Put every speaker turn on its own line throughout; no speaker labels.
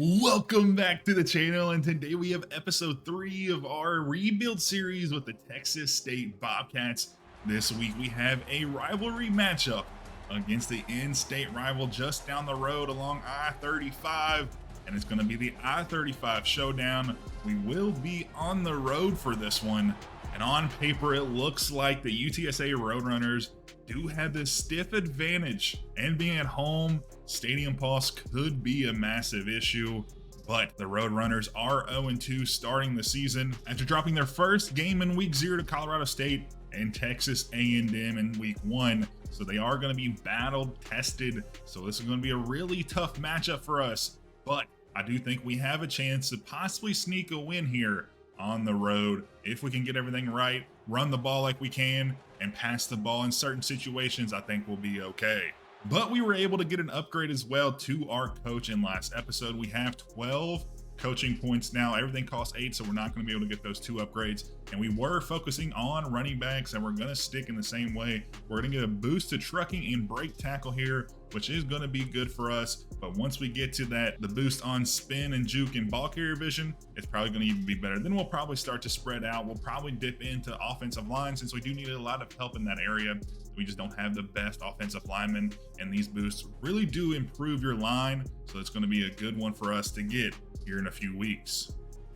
Welcome back to the channel, and today we have episode 3 of our rebuild series with the Texas State Bobcats. This week we have a rivalry matchup against the in-state rival just down the road along I-35, and it's going to be the I-35 showdown. We will be on the road for this one, and on paper it looks like the UTSA Roadrunners do have this stiff advantage, and being at home, stadium pulse could be a massive issue, but the Roadrunners are 0-2 starting the season after dropping their first game in week 0 to Colorado State and Texas A&M in week 1. So they are going to be battle tested. So this is going to be a really tough matchup for us, but I do think we have a chance to possibly sneak a win here on the road if we can get everything right, run the ball like we can, and pass the ball in certain situations. I think we'll be okay. But we were able to get an upgrade as well to our coach in last episode. We have 12 coaching points now. Everything costs 8, so we're not going to be able to get those 2 upgrades. And we were focusing on running backs, and we're going to stick in the same way. We're going to get a boost to trucking and break tackle here, which is going to be good for us. But once we get to that, the boost on spin and juke and ball carrier vision, it's probably going to even be better. Then we'll probably start to spread out. We'll probably dip into offensive line since we do need a lot of help in that area. We just don't have the best offensive linemen, and these boosts really do improve your line. So it's going to be a good one for us to get here in a few weeks.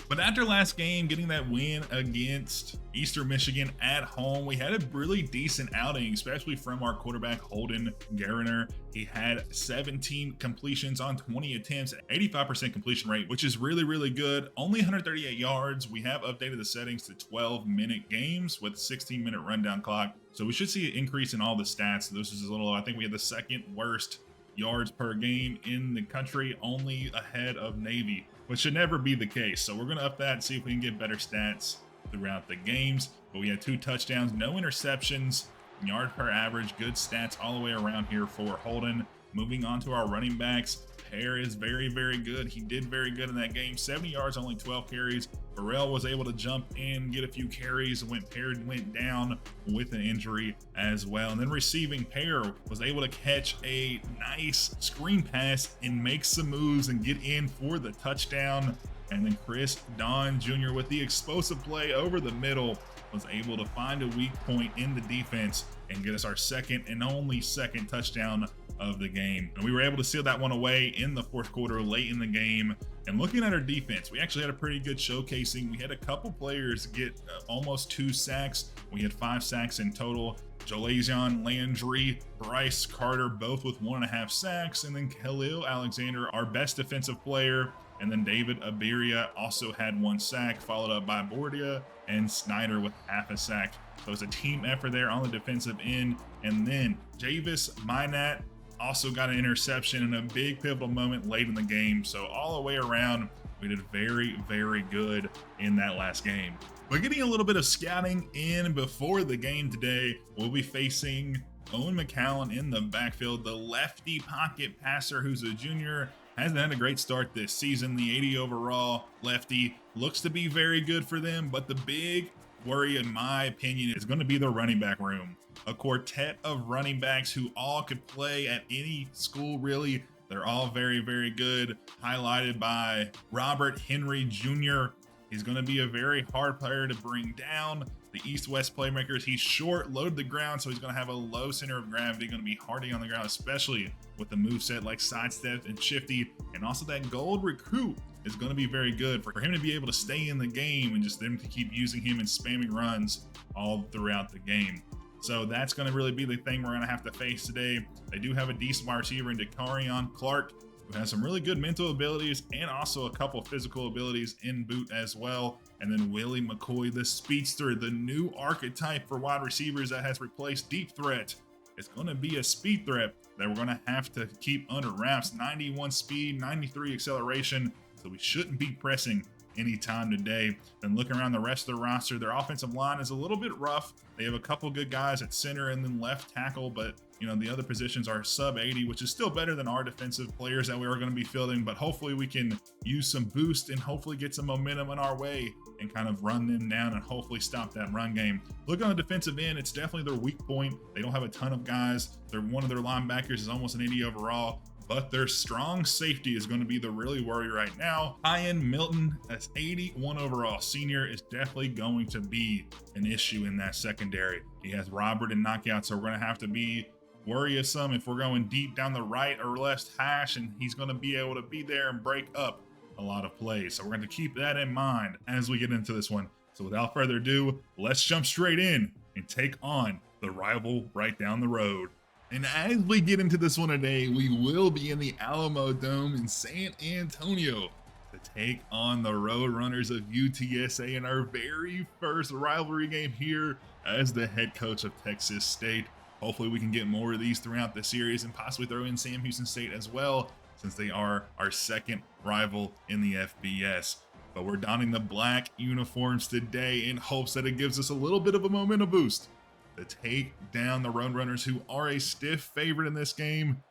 But after last game, getting that win against Eastern Michigan at home, we had a really decent outing, especially from our quarterback, Holden Geriner. He had 17 completions on 20 attempts, 85% completion rate, which is really, really good. Only 138 yards. We have updated the settings to 12-minute games with 16-minute rundown clock. So we should see an increase in all the stats. This is a little, I think we had the second worst yards per game in the country, only ahead of Navy, which should never be the case. So we're going to up that and see if we can get better stats throughout the games. But we had 2 touchdowns, no interceptions, yard per average, good stats all the way around here for Holden. Moving on to our running backs, Pear is very, very good. He did very good in that game. 70 yards, only 12 carries. Burrell was able to jump in, get a few carries when Pear went down with an injury as well. And then receiving, Pear was able to catch a nice screen pass and make some moves and get in for the touchdown. And then Chris Don Jr. with the explosive play over the middle was able to find a weak point in the defense and get us our second and only second touchdown of the game. And we were able to seal that one away in the fourth quarter late in the game. And looking at our defense, we actually had a pretty good showcasing. We had a couple players get almost 2 sacks. We had 5 sacks in total. Jolazion Landry, Bryce Carter, both with 1.5 sacks. And then Khalil Alexander, our best defensive player. And then David Abiria also had 1 sack, followed up by Bordia and Snyder with half a sack. So it's a team effort there on the defensive end. And then Javis Minat also got an interception in a big pivotal moment late in the game. So all the way around, we did very, very good in that last game. But getting a little bit of scouting in before the game today, we'll be facing Owen McCowan in the backfield, the lefty pocket passer who's a junior. Hasn't had a great start this season. The 80 overall lefty looks to be very good for them, but the big worry, in my opinion, is going to be the running back room. A quartet of running backs who all could play at any school, really. They're all very, very good, highlighted by Robert Henry Jr. He's going to be a very hard player to bring down. The East-West playmakers, he's short, low to the ground, so he's going to have a low center of gravity, going to be hardy on the ground, especially with the moveset like sidestep and shifty. And also that gold recruit is going to be very good for him to be able to stay in the game and just them to keep using him and spamming runs all throughout the game. So that's going to really be the thing we're going to have to face today. They do have a decent wide receiver in Dakarion Clark, who has some really good mental abilities and also a couple of physical abilities in boot as well. And then Willie McCoy, the speedster, the new archetype for wide receivers that has replaced deep threat. It's going to be a speed threat that we're going to have to keep under wraps. 91 speed, 93 acceleration. So we shouldn't be pressing anytime today. Then looking around the rest of the roster, their offensive line is a little bit rough. They have a couple good guys at center and then left tackle, but the other positions are sub 80, which is still better than our defensive players that we are going to be fielding. But hopefully we can use some boost and hopefully get some momentum in our way and kind of run them down and hopefully stop that run game. Look on the defensive end, it's definitely their weak point. They don't have a ton of guys. One of their linebackers is almost an 80 overall. but their strong safety is going to be the really worry right now. Ian Milton, as 81 overall senior, is definitely going to be an issue in that secondary. He has Robert and knockout, so we're going to have to be worrisome if we're going deep down the right or left hash, and he's going to be able to be there and break up a lot of plays. So we're going to keep that in mind as we get into this one. So without further ado, let's jump straight in and take on the rival right down the road. And as we get into this one today, we will be in the Alamo Dome in San Antonio to take on the Roadrunners of UTSA in our very first rivalry game here as the head coach of Texas State. Hopefully we can get more of these throughout the series and possibly throw in Sam Houston State as well, since they are our second rival in the FBS. But we're donning the black uniforms today in hopes that it gives us a little bit of a momentum boost to take down the Roadrunners, who are a stiff favorite in this game.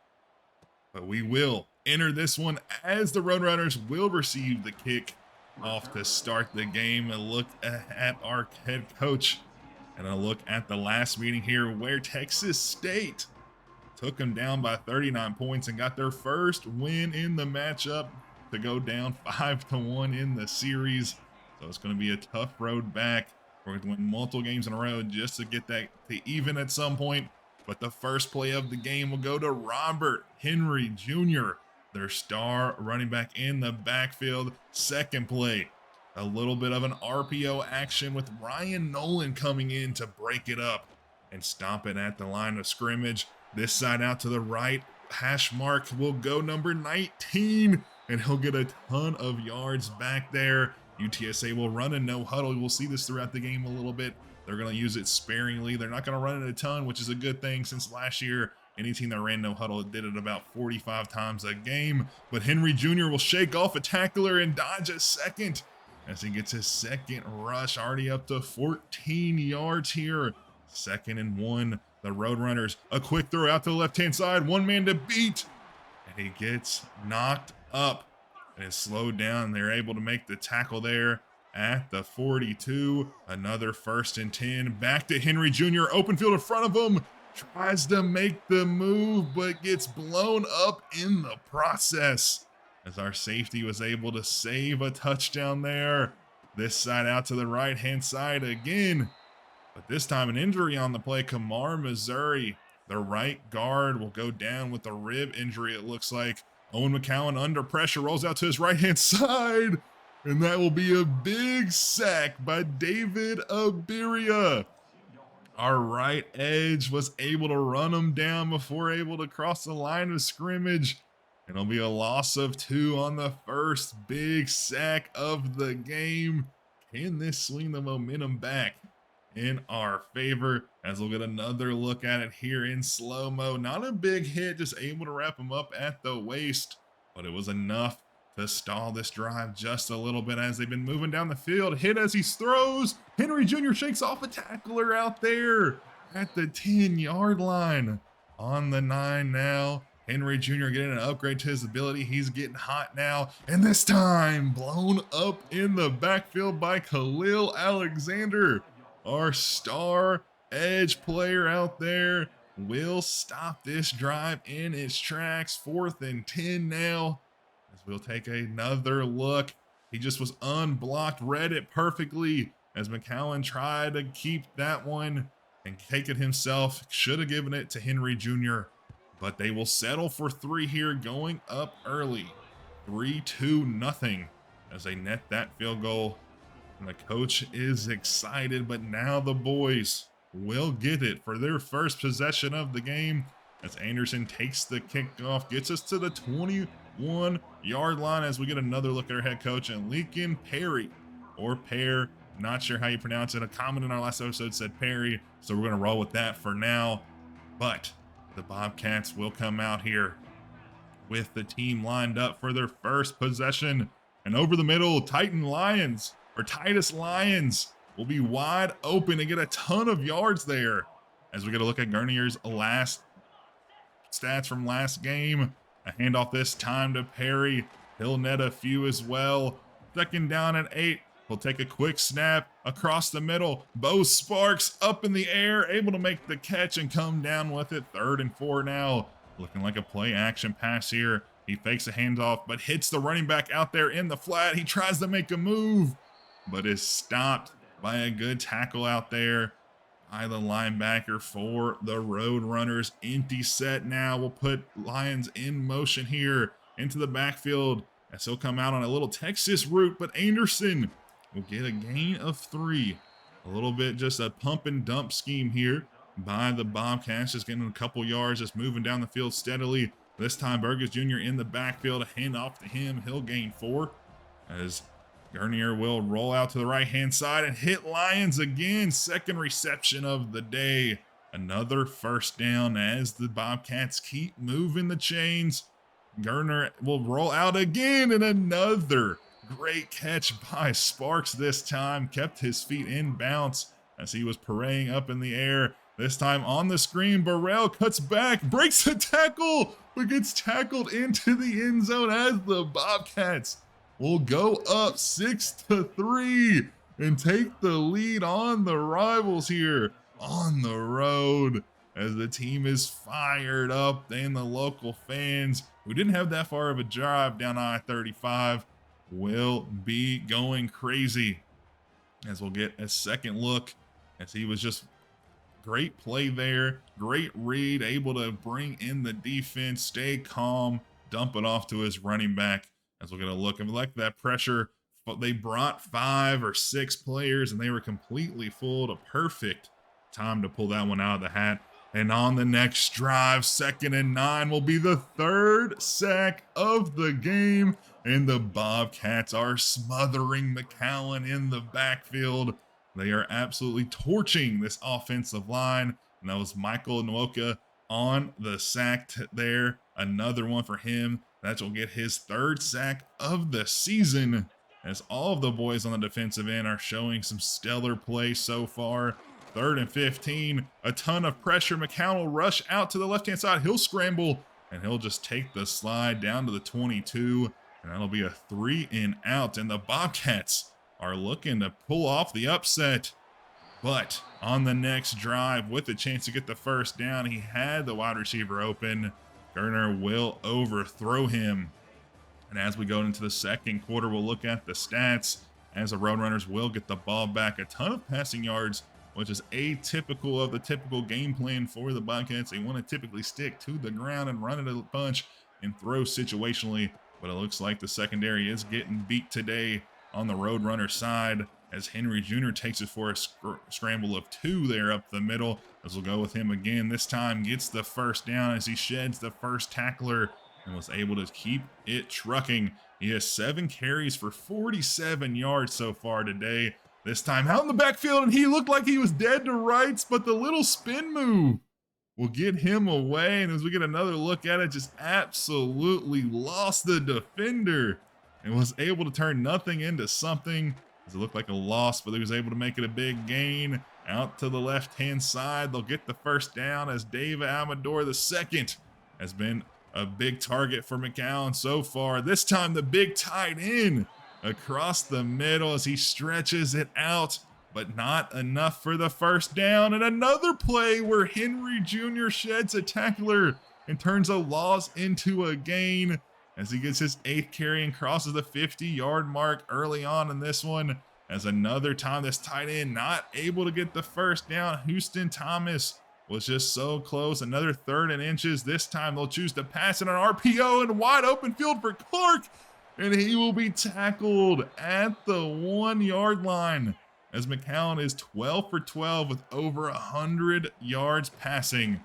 But we will enter this one as the Roadrunners will receive the kick off to start the game. A look at our head coach and a look at the last meeting here where Texas State took them down by 39 points and got their first win in the matchup to go down 5-1 in the series. So it's going to be a tough road back. We're going to win multiple games in a row just to get that to even at some point. But the first play of the game will go to Robert Henry Jr., their star running back in the backfield. Second play, a little bit of an RPO action with Ryan Nolan coming in to break it up and stop it at the line of scrimmage. This side out to the right, hash mark will go number 19, and he'll get a ton of yards back there. UTSA will run a no huddle. We'll see this throughout the game a little bit. They're going to use it sparingly. They're not going to run it a ton, which is a good thing, since last year, any team that ran no huddle did it about 45 times a game. But Henry Jr. will shake off a tackler and dodge a second as he gets his second rush, already up to 14 yards here. 2nd and 1. The Roadrunners, a quick throw out to the left-hand side, one man to beat, and he gets knocked up and is slowed down. They're able to make the tackle there at the 42. Another 1st and 10. Back to Henry Jr. Open field in front of him. Tries to make the move, but gets blown up in the process as our safety was able to save a touchdown there. This side out to the right-hand side again. But this time an injury on the play. Kamar Missouri, the right guard, will go down with a rib injury, it looks like. Owen McCowan under pressure, rolls out to his right-hand side, and that will be a big sack by David Abiria. Our right edge was able to run him down before able to cross the line of scrimmage, and it'll be a loss of 2 on the first big sack of the game. Can this swing the momentum back in our favor? As we'll get another look at it here in slow-mo. Not a big hit, just able to wrap him up at the waist, but it was enough to stall this drive just a little bit as they've been moving down the field. Hit as he throws. Henry Jr. shakes off a tackler out there at the 10-yard line. On the 9 now. Henry Jr. getting an upgrade to his ability. He's getting hot now, and this time blown up in the backfield by Khalil Alexander. Our star edge player out there will stop this drive in its tracks. 4th and 10 now, as we'll take another look. He just was unblocked, read it perfectly as McCowan tried to keep that one and take it himself. Should have given it to Henry Jr., but they will settle for 3 here, going up early. 3-2 as they net that field goal. And the coach is excited, but now the boys will get it for their first possession of the game as Anderson takes the kickoff, gets us to the 21-yard line as we get another look at our head coach, and Lincoln Perry, or Pear, not sure how you pronounce it. A comment in our last episode said Perry, so we're going to roll with that for now. But the Bobcats will come out here with the team lined up for their first possession, and over the middle, Titus Lyons will be wide open and get a ton of yards there. As we get a look at Gurnier's last stats from last game. A handoff this time to Perry. He'll net a few as well. 2nd down and 8. He'll take a quick snap across the middle. Bo Sparks up in the air, able to make the catch and come down with it. 3rd and 4 now. Looking like a play action pass here. He fakes a handoff, but hits the running back out there in the flat. He tries to make a move, but is stopped by a good tackle out there by the linebacker for the Roadrunners. Empty set now. We'll put Lions in motion here into the backfield as he'll come out on a little Texas route, but Anderson will get a gain of 3. A little bit just a pump and dump scheme here by the Bobcats, just getting a couple yards, just moving down the field steadily. This time Burgess Jr. in the backfield, a handoff to him. He'll gain 4 as Garnier will roll out to the right-hand side and hit Lions again. Second reception of the day. Another first down as the Bobcats keep moving the chains. Garner will roll out again, and another great catch by Sparks this time. Kept his feet in bounce as he was parading up in the air. This time on the screen, Burrell cuts back, breaks the tackle, but gets tackled into the end zone as the Bobcats will go up 6-3 and take the lead on the Rivals here on the road as the team is fired up and the local fans who didn't have that far of a drive down I-35 will be going crazy as we'll get a second look as he was just great play there, great read, able to bring in the defense, stay calm, dump it off to his running back as we're going to look and like that pressure. But they brought 5 or 6 players and they were completely full. A perfect time to pull that one out of the hat. And on the next drive, 2nd and 9 will be the 3rd sack of the game. And the Bobcats are smothering McAllen in the backfield. They are absolutely torching this offensive line. And that was Michael Nwoka on the sack there. Another one for him. That will get his 3rd sack of the season as all of the boys on the defensive end are showing some stellar play so far. 3rd and 15. A ton of pressure. McCown will rush out to the left-hand side. He'll scramble and he'll just take the slide down to the 22. And that'll be a 3 and out. And the Bobcats are looking to pull off the upset. But on the next drive, with a chance to get the first down, he had the wide receiver open. Garner will overthrow him. And as we go into the second quarter, we'll look at the stats as the Roadrunners will get the ball back. A ton of passing yards, which is atypical of the typical game plan for the Bobcats. They want to typically stick to the ground and run it a bunch and throw situationally. But it looks like the secondary is getting beat today on the Roadrunner side as Henry Jr. takes it for a scramble of 2 there up the middle. As we'll go with him again. This time gets the first down as he sheds the first tackler and was able to keep it trucking. He has 7 carries for 47 yards so far today. This time out in the backfield, and he looked like he was dead to rights, but the little spin move will get him away. And as we get another look at it, just absolutely lost the defender and was able to turn nothing into something. As it looked like a loss, but he was able to make it a big gain. Out to the left-hand side, they'll get the first down as David Amador II has been a big target for McAllen so far. This time the big tight end across the middle as he stretches it out, but not enough for the first down. And another play where Henry Jr. sheds a tackler and turns a loss into a gain as he gets his 8th carry and crosses the 50-yard mark early on in this one. As another time, this tight end not able to get the first down. Houston Thomas was just so close. Another 3rd and inches. This time they'll choose to pass it on RPO and wide open field for Clark. And he will be tackled at the 1-yard line as McAllen is 12 for 12 with over 100 yards passing.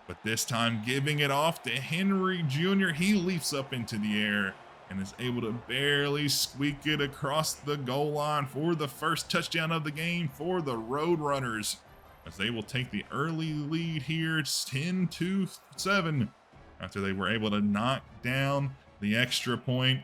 But this time giving it off to Henry Jr. He leaps up into the air and is able to barely squeak it across the goal line for the first touchdown of the game for the Roadrunners, as they will take the early lead here. It's 10-7 after they were able to knock down the extra point.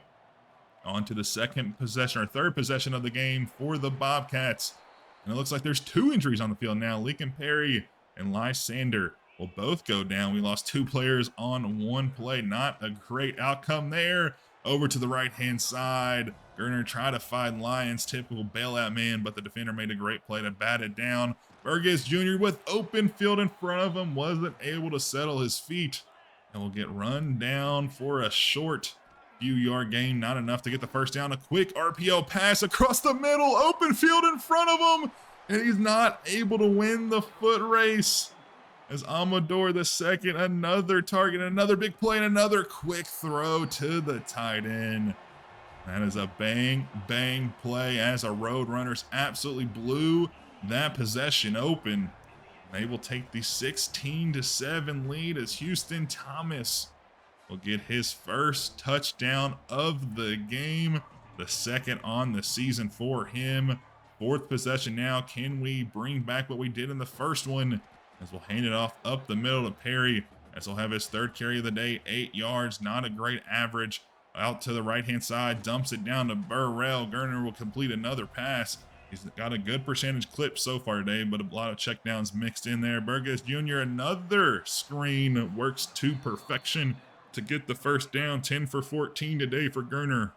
On to the second possession or third possession of the game for the Bobcats. And it looks like there's 2 injuries on the field now. Lincoln Perry and Lysander will both go down. We lost 2 players on 1 play. Not a great outcome there. Over to the right-hand side. Garner tried to find Lyons, typical bailout man, but the defender made a great play to bat it down. Burgess Jr. with open field in front of him wasn't able to settle his feet and will get run down for a short few-yard gain. Not enough to get the first down. A quick RPO pass across the middle, open field in front of him, and he's not able to win the foot race. As Amador the second, another target, another big play, and another quick throw to the tight end. That is a bang, bang play as our Roadrunners absolutely blew that possession open. They will take the 16-7 lead as Houston Thomas will get his first touchdown of the game, the second on the season for him. Fourth possession now. Can we bring back what we did in the first one? As we'll hand it off up the middle to Perry, as he'll have his third carry of the day, 8 yards, not a great average. Out to the right-hand side, dumps it down to Burrell. Gurner will complete another pass. He's got a good percentage clip so far today, but a lot of checkdowns mixed in there. Burgess Jr., another screen, works to perfection to get the first down. 10 for 14 today for Gurner.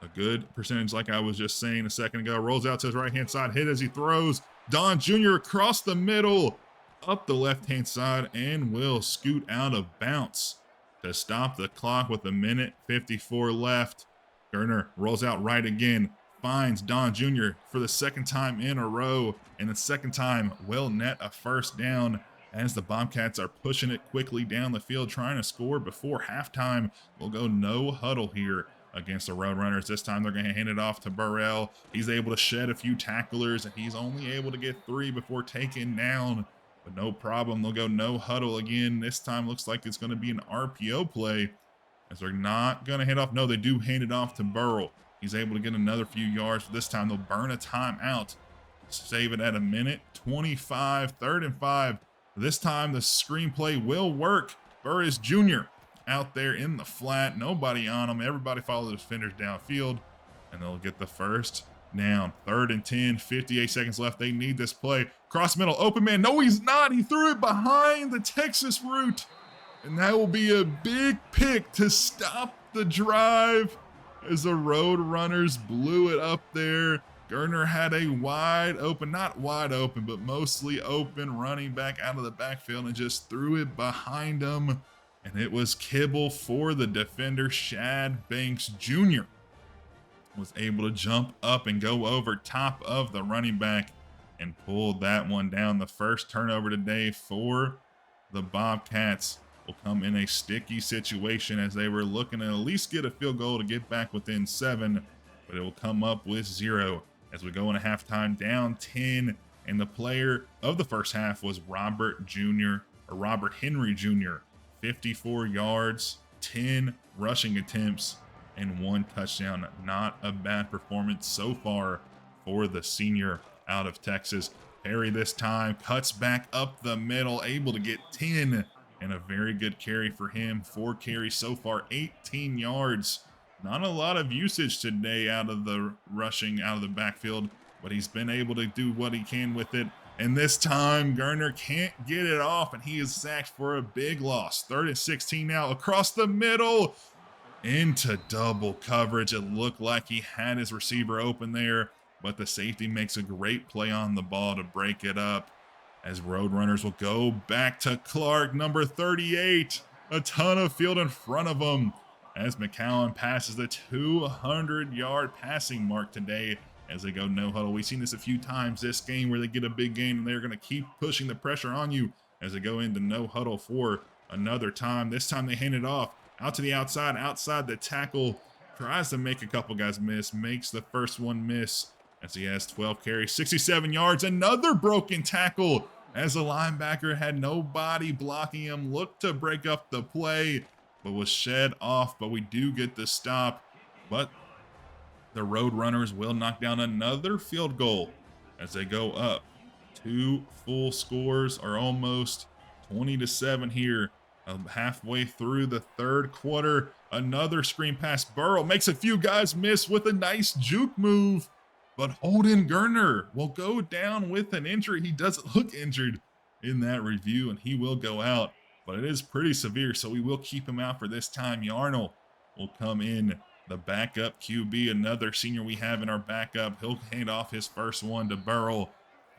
A good percentage, like I was just saying a second ago. Rolls out to his right-hand side, hit as he throws. Don Jr. across the middle, up the left-hand side, and will scoot out of bounds to stop the clock with 1:54 left. Gurner rolls out right again, finds Don Jr. for the second time in a row, and the second time will net a first down as the Bobcats are pushing it quickly down the field, trying to score before halftime. We'll go no huddle here against the Roadrunners. This time they're going to hand it off to Burrell. He's able to shed a few tacklers, and he's only able to get 3 before taken down. But no problem. They'll go no huddle again. This time looks like it's going to be an RPO play, as they're not going to hand off. No, they do hand it off to Burrell. He's able to get another few yards. But this time they'll burn a timeout. Save it at 1:25, 3rd and 5. This time the screenplay will work. Burris Jr. out there in the flat. Nobody on him. Everybody follow the defenders downfield, and they'll get the first down. 3rd and 10, 58 seconds left. They need this play. Cross middle, open man. No, he's not. He threw it behind the Texas route, and that will be a big pick to stop the drive as the Roadrunners blew it up there. Gurner had a wide open, not wide open, but mostly open running back out of the backfield and just threw it behind him. And it was kibble for the defender. Shad Banks Jr. was able to jump up and go over top of the running back and pulled that one down. The first turnover today for the Bobcats will come in a sticky situation, as they were looking to at least get a field goal to get back within 7, but it will come up with 0 as we go into halftime down 10. And the player of the first half was Robert Henry Jr. 54 yards, 10 rushing attempts, and 1 touchdown. Not a bad performance so far for the senior out of Texas. Perry this time cuts back up the middle, able to get 10, and a very good carry for him. 4 carries so far, 18 yards. Not a lot of usage today out of the rushing, out of the backfield, but he's been able to do what he can with it. And this time, Gurner can't get it off, and he is sacked for a big loss. 3rd and 16 now, across the middle, into double coverage. It looked like he had his receiver open there, but the safety makes a great play on the ball to break it up, as Roadrunners will go back to Clark, number 38. A ton of field in front of him, as McCowan passes the 200-yard passing mark today as they go no huddle. We've seen this a few times this game where they get a big gain and they're going to keep pushing the pressure on you as they go into no huddle for another time. This time they hand it off out to the outside the tackle. Tries to make a couple guys miss, makes the first one miss as he has 12 carries, 67 yards. Another broken tackle as the linebacker had nobody blocking him. Looked to break up the play, but was shed off. But we do get the stop. But the Roadrunners will knock down another field goal as they go up. 2 full scores, are almost 20-7 here. Halfway through the 3rd quarter. Another screen pass. Burrow makes a few guys miss with a nice juke move, but Holden Gurner will go down with an injury. He doesn't look injured in that review, and he will go out, but it is pretty severe, so we will keep him out for this time. Yarnell will come in, the backup QB, another senior we have in our backup. He'll hand off his first one to Burrow,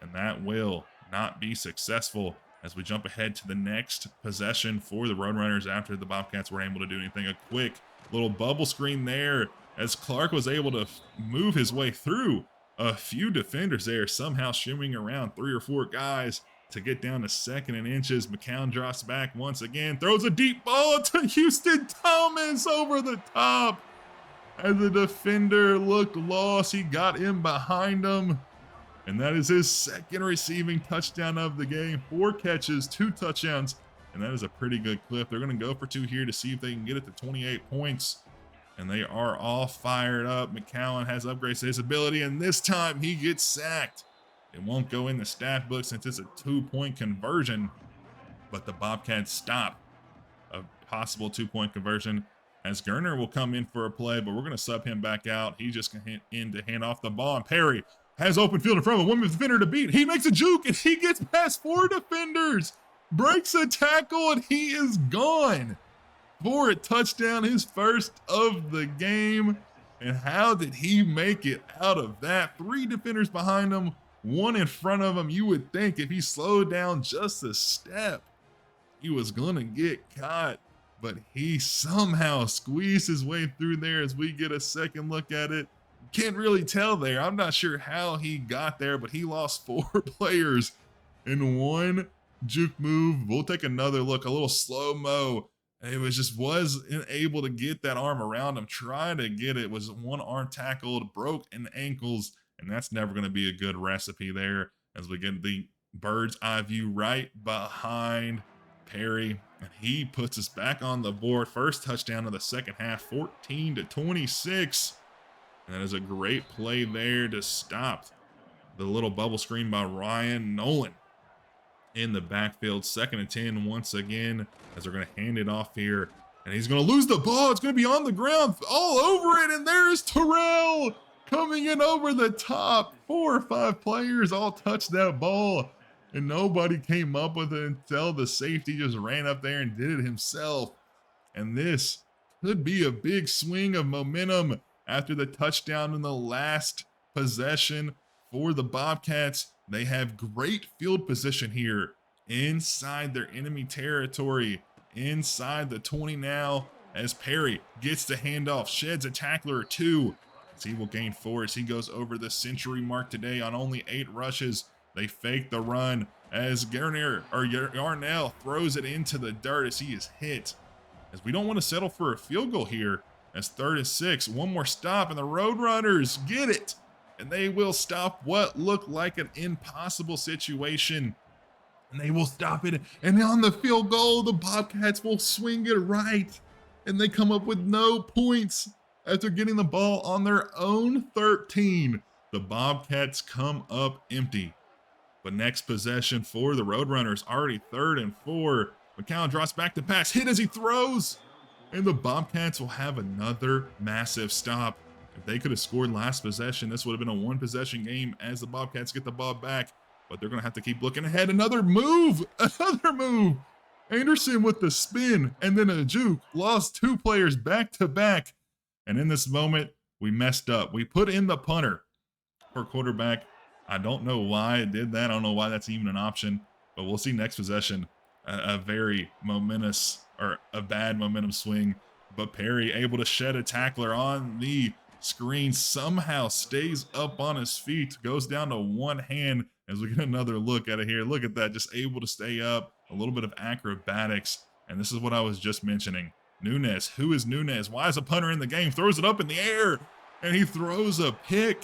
and that will not be successful as we jump ahead to the next possession for the Roadrunners after the Bobcats were able to do anything. A quick little bubble screen there as Clark was able to move his way through a few defenders there, somehow shimming around 3 or 4 guys to get down to 2nd and inches. McCown drops back once again, throws a deep ball to Houston Thomas over the top. As the defender looked lost, he got in behind him. And that is his 2nd receiving touchdown of the game. 4 catches, 2 touchdowns, and that is a pretty good clip. They're going to go for 2 here to see if they can get it to 28 points. And they are all fired up. McCown has upgrades to his ability, and this time he gets sacked. It won't go in the stat book since it's a 2-point conversion, but the Bobcats stop a possible 2-point conversion as Gerner will come in for a play, but we're going to sub him back out. He's just going to in to hand off the ball, and Perry has open field in front of a 1 defender to beat. He makes a juke, and he gets past 4 defenders, breaks a tackle, and he is gone for a touchdown, his first of the game. And how did he make it out of that? 3 defenders behind him, 1 in front of him. You would think if he slowed down just a step, he was going to get caught, but he somehow squeezed his way through there as we get a second look at it. Can't really tell there. I'm not sure how he got there, but he lost 4 players in 1 juke move. We'll take another look, a little slow-mo. It wasn't able to get that arm around him, trying to get it, was 1 arm tackled, broke in ankles, and that's never going to be a good recipe there as we get the bird's eye view right behind Perry, and he puts us back on the board. First touchdown of the second half, 14-26. And that is a great play there to stop the little bubble screen by Ryan Nolan in the backfield. 2nd and 10 once again as they're going to hand it off here. And he's going to lose the ball. It's going to be on the ground all over it. And there's Terrell coming in over the top. 4 or 5 players all touched that ball, and nobody came up with it until the safety just ran up there and did it himself. And this could be a big swing of momentum after the touchdown in the last possession for the Bobcats. They have great field position here inside their enemy territory, inside the 20 now, as Perry gets the handoff, sheds a tackler or 2. As he will gain 4 as he goes over the century mark today on only 8 rushes. They fake the run as Yarnell throws it into the dirt as he is hit. As we don't want to settle for a field goal here, as 3rd and 6, 1 more stop, and the Roadrunners get it. And they will stop what looked like an impossible situation. And they will stop it. And on the field goal, the Bobcats will swing it right. And they come up with no points after getting the ball on their own 13. The Bobcats come up empty. But next possession for the Roadrunners, already 3rd and 4. McCown drops back to pass, hit as he throws. And the Bobcats will have another massive stop. If they could have scored last possession, this would have been a 1-possession game as the Bobcats get the ball back. But they're going to have to keep looking ahead. Another move. Anderson with the spin and then a juke. Lost 2 players back to back. And in this moment, we messed up. We put in the punter for quarterback. I don't know why it did that. I don't know why that's even an option. But we'll see next possession. A very momentous, or a bad momentum swing. But Perry able to shed a tackler on the screen, somehow stays up on his feet, goes down to 1 hand as we get another look at it here. Look at that, just able to stay up, a little bit of acrobatics. And this is what I was just mentioning. Nunez, who is Nunez? Why is a punter in the game? Throws it up in the air, and he throws a pick.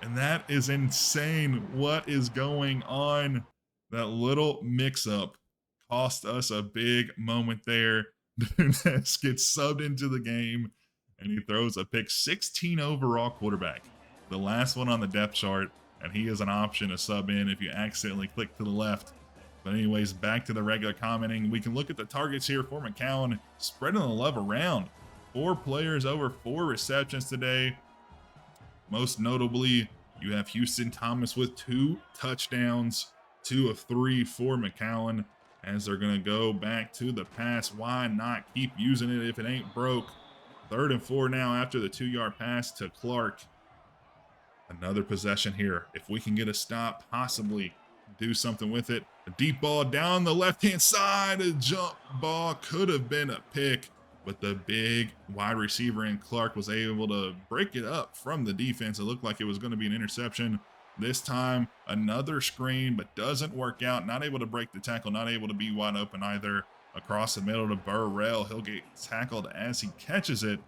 And that is insane. What is going on? That little mix-up cost us a big moment there. Nunez gets subbed into the game, and he throws a pick. 16 overall quarterback, the last one on the depth chart, and he is an option to sub in if you accidentally click to the left. But anyways, back to the regular commenting. We can look at the targets here for McCown, spreading the love around. 4 players over 4 receptions today. Most notably, you have Houston Thomas with 2 touchdowns, 2 of 3 for McCown, as they're going to go back to the pass. Why not keep using it if it ain't broke? 3rd and 4 now after the 2-yard pass to Clark. Another possession here. If we can get a stop, possibly do something with it. A deep ball down the left-hand side. A jump ball could have been a pick, but the big wide receiver in Clark was able to break it up from the defense. It looked like it was going to be an interception. This time, another screen, but doesn't work out. Not able to break the tackle, not able to be wide open either. Across the middle to Burrell. He'll get tackled as he catches it,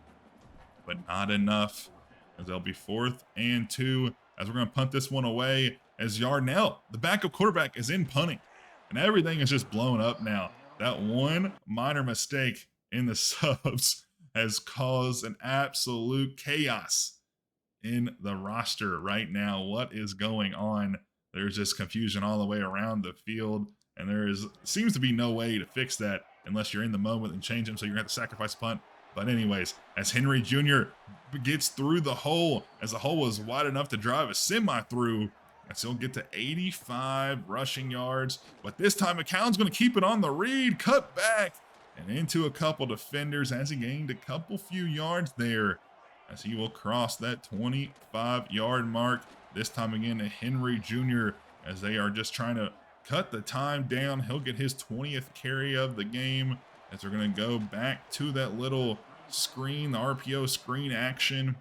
but not enough. As they'll be 4th and 2, as we're going to punt this one away, as Yarnell, the backup quarterback, is in punting. And everything is just blown up now. That one minor mistake in the subs has caused an absolute chaos in the roster right now. What is going on? There's just confusion all the way around the field, and seems to be no way to fix that unless you're in the moment and change them, so you're going to have to sacrifice a punt. But anyways, as Henry Jr. gets through the hole, as the hole was wide enough to drive a semi through, and so he'll get to 85 rushing yards. But this time, McCown's going to keep it on the read, cut back, and into a couple defenders as he gained a few yards there, as he will cross that 25-yard mark. This time again to Henry Jr., as they are just trying to cut the time down. He'll get his 20th carry of the game, as they're going to go back to that little screen, the RPO screen action,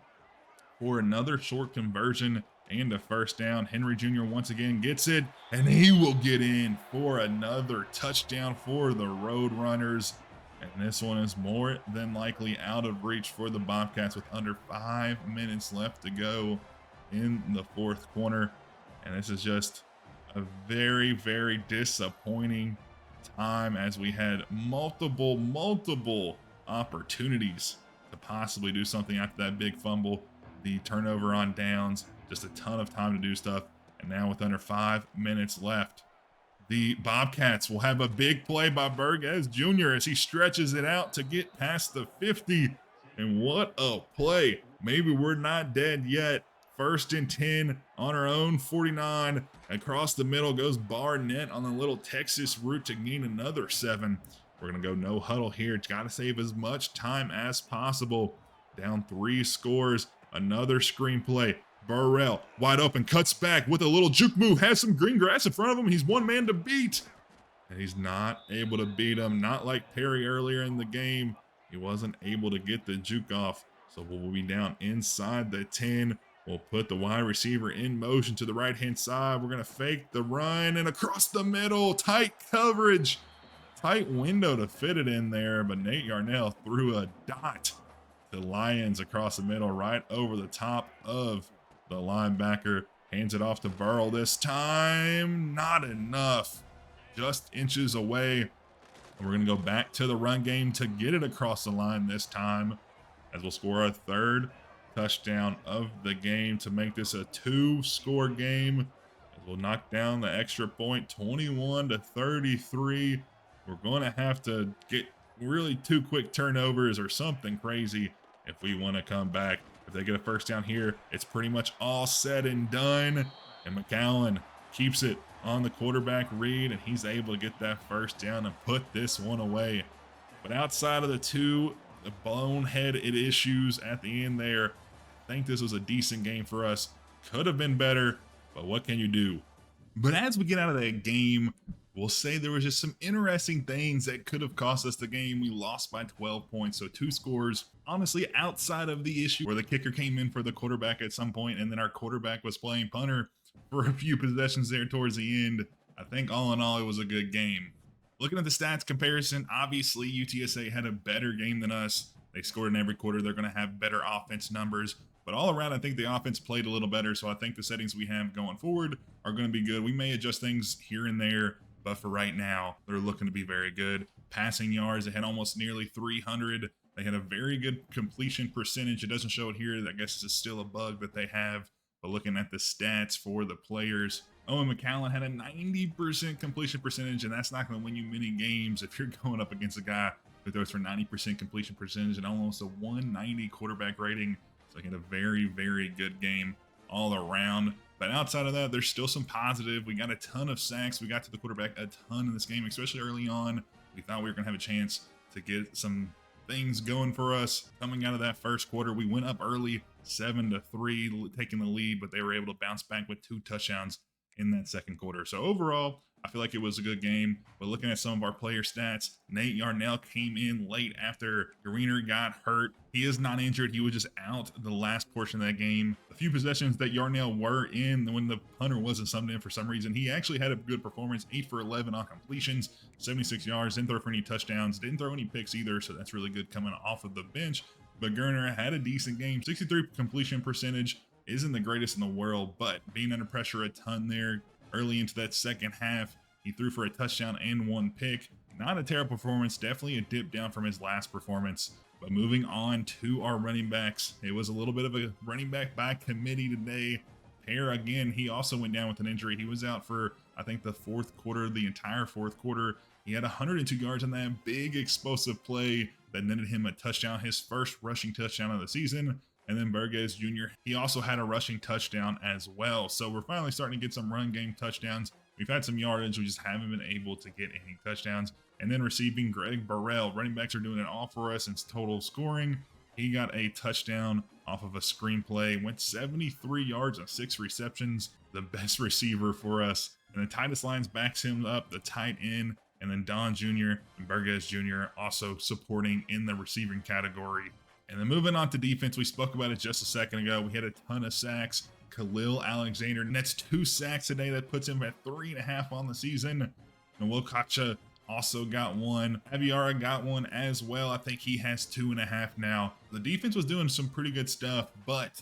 for another short conversion and a first down. Henry Jr. once again gets it, and he will get in for another touchdown for the Roadrunners. And this one is more than likely out of reach for the Bobcats with under 5 minutes left to go in the 4th quarter. And this is just a very, very disappointing time, as we had multiple opportunities to possibly do something after that big fumble, the turnover on downs, just a ton of time to do stuff. And now with under 5 minutes left, the Bobcats will have a big play by Burgess Jr. as he stretches it out to get past the 50. And what a play. Maybe we're not dead yet. 1st and 10 on our own 49. Across the middle goes Barnett on the little Texas route to gain another 7. We're going to go no huddle here. It's got to save as much time as possible. Down 3 scores. Another screenplay. Burrell wide open, cuts back with a little juke move, has some green grass in front of him. He's one man to beat, and he's not able to beat him. Not like Perry earlier in the game. He wasn't able to get the juke off. So we'll be down inside the 10. We'll put the wide receiver in motion to the right-hand side. We're going to fake the run, and across the middle, tight coverage. Tight window to fit it in there, but Nate Yarnell threw a dot to Lyons across the middle, right over the top of the linebacker. Hands it off to Burrow this time. Not enough. Just inches away. And we're going to go back to the run game to get it across the line this time, as we'll score our 3rd touchdown of the game to make this a 2-score game. As we'll knock down the extra point, 21-33. We're going to have to get really 2 quick turnovers or something crazy if we want to come back. If they get a first down here, it's pretty much all said and done. And McCowan keeps it on the quarterback read, and he's able to get that first down and put this one away. But outside of the boneheaded issues at the end there, I think this was a decent game for us. Could have been better, but what can you do? But as we get out of that game, we'll say there was just some interesting things that could have cost us the game. We lost by 12 points, so 2 scores. Honestly, outside of the issue where the kicker came in for the quarterback at some point, and then our quarterback was playing punter for a few possessions there towards the end, I think all in all, it was a good game. Looking at the stats comparison, obviously UTSA had a better game than us. They scored in every quarter. They're going to have better offense numbers. But all around, I think the offense played a little better, so I think the settings we have going forward are going to be good. We may adjust things here and there, but for right now, they're looking to be very good. Passing yards, they had almost nearly 300. They had a very good completion percentage. It doesn't show it here. I guess it's still a bug that they have. But looking at the stats for the players, Owen McCallum had a 90% completion percentage, and that's not going to win you many games if you're going up against a guy who throws for 90% completion percentage and almost a 190 quarterback rating. So he had a very, very good game all around. But outside of that, there's still some positive. We got a ton of sacks. We got to the quarterback a ton in this game, especially early on. We thought we were going to have a chance to get some things going for us. Coming out of that first quarter, we went up early, 7-3, taking the lead, but they were able to bounce back with 2 touchdowns in that second quarter. So overall, I feel like it was a good game. But looking at some of our player stats, Nate Yarnell came in late after Greener got hurt. He is not injured. He was just out the last portion of that game. A few possessions that Yarnell were in when the punter wasn't subbed in for some reason, he actually had a good performance. 8 for 11 on completions, 76 yards, didn't throw for any touchdowns, didn't throw any picks either. So that's really good coming off of the bench. But Gurner had a decent game. 63 completion percentage isn't the greatest in the world, but being under pressure a ton there early into that second half, he threw for a touchdown and 1 pick. Not a terrible performance, definitely a dip down from his last performance. But moving on to our running backs, it was a little bit of a running back by committee today. Pear, again, he also went down with an injury. He was out for, I think, the fourth quarter, the entire fourth quarter. He had 102 yards on that big explosive play that netted him a touchdown, his first rushing touchdown of the season. And then Burgess Jr., he also had a rushing touchdown as well. So we're finally starting to get some run game touchdowns. We've had some yardage, we just haven't been able to get any touchdowns. And then receiving, Greg Burrell. Running backs are doing it all for us in total scoring. He got a touchdown off of a screenplay, went 73 yards on 6 receptions, the best receiver for us. And the Titus Lyons backs him up, the tight end. And then Don Jr. and Burgess Jr. also supporting in the receiving category. And then moving on to defense, we spoke about it just a second ago. We had a ton of sacks. Khalil Alexander nets 2 sacks today. That puts him at 3.5 on the season. And Will Kacha also got 1. Aviara got 1 as well. I think he has 2.5 now. The defense was doing some pretty good stuff, but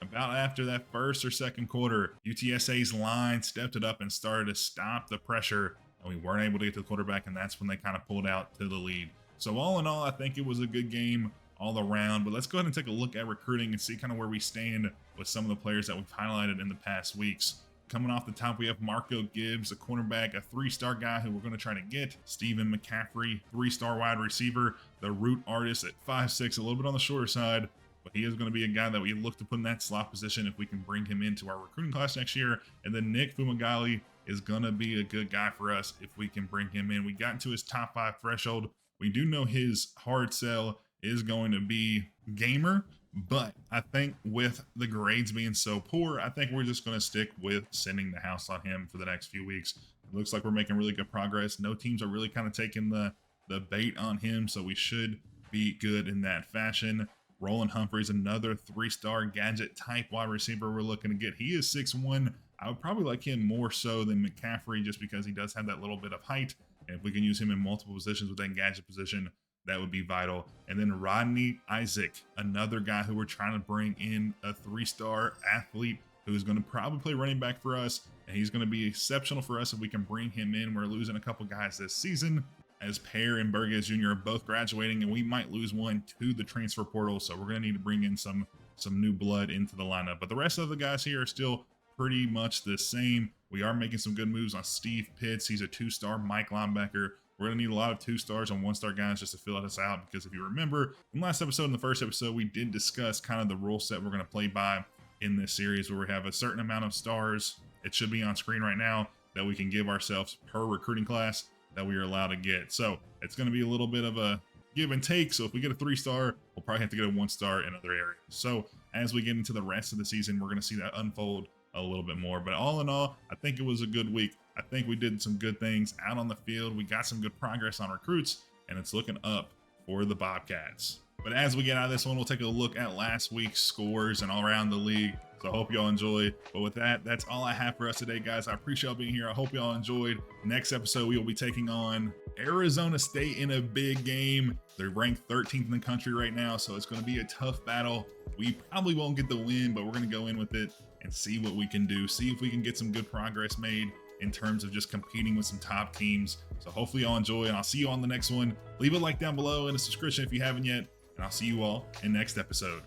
about after that first or second quarter, UTSA's line stepped it up and started to stop the pressure. And we weren't able to get to the quarterback, and that's when they kind of pulled out to the lead. So all in all, I think it was a good game all around. But let's go ahead and take a look at recruiting and see kind of where we stand with some of the players that we've highlighted in the past weeks. Coming off the top, we have Marco Gibbs, a cornerback, a 3-star guy who we're going to try to get. Stephen McCaffrey, 3-star wide receiver, the root artist at 5'6", a little bit on the shorter side, but he is going to be a guy that we look to put in that slot position if we can bring him into our recruiting class next year. And then Nick Fumagalli is going to be a good guy for us if we can bring him in. We got into his top 5 threshold. We do know his hard sell is going to be gamer, but I think with the grades being so poor, I think we're just going to stick with sending the house on him for the next few weeks. It looks like we're making really good progress. No teams are really kind of taking the bait on him, so we should be good in that fashion. Roland Humphreys, another 3-star gadget type wide receiver we're looking to get. He is 6'1". I would probably like him more so than McCaffrey just because he does have that little bit of height. And if we can use him in multiple positions with that gadget position, that would be vital. And then Rodney Isaac, another guy who we're trying to bring in, a 3-star athlete who's going to probably play running back for us. And he's going to be exceptional for us if we can bring him in. We're losing a couple guys this season as Pear and Burgess Jr. are both graduating, and we might lose one to the transfer portal. So we're going to need to bring in some new blood into the lineup. But the rest of the guys here are still pretty much the same. We are making some good moves on Steve Pitts. He's a 2-star Mike linebacker. We're going to need a lot of 2-stars and 1-star guys just to fill us out, because if you remember, in the last episode, in the first episode, we did discuss kind of the rule set we're going to play by in this series, where we have a certain amount of stars. It should be on screen right now that we can give ourselves per recruiting class that we are allowed to get. So it's going to be a little bit of a give and take. So if we get a 3-star, we'll probably have to get a 1-star in other areas. So as we get into the rest of the season, we're going to see that unfold a little bit more. But all in all, I think it was a good week. I think we did some good things out on the field. We got some good progress on recruits, and it's looking up for the Bobcats. But as we get out of this one, we'll take a look at last week's scores and all around the league. So I hope y'all enjoyed. But with that, that's all I have for us today, guys. I appreciate y'all being here. I hope y'all enjoyed. Next episode, we will be taking on Arizona State in a big game. They're ranked 13th in the country right now, so it's going to be a tough battle. We probably won't get the win, but we're going to go in with it and see what we can do. See if we can get some good progress made in terms of just competing with some top teams. So hopefully y'all enjoy, and I'll see you on the next one. Leave a like down below and a subscription if you haven't yet, and I'll see you all in next episode.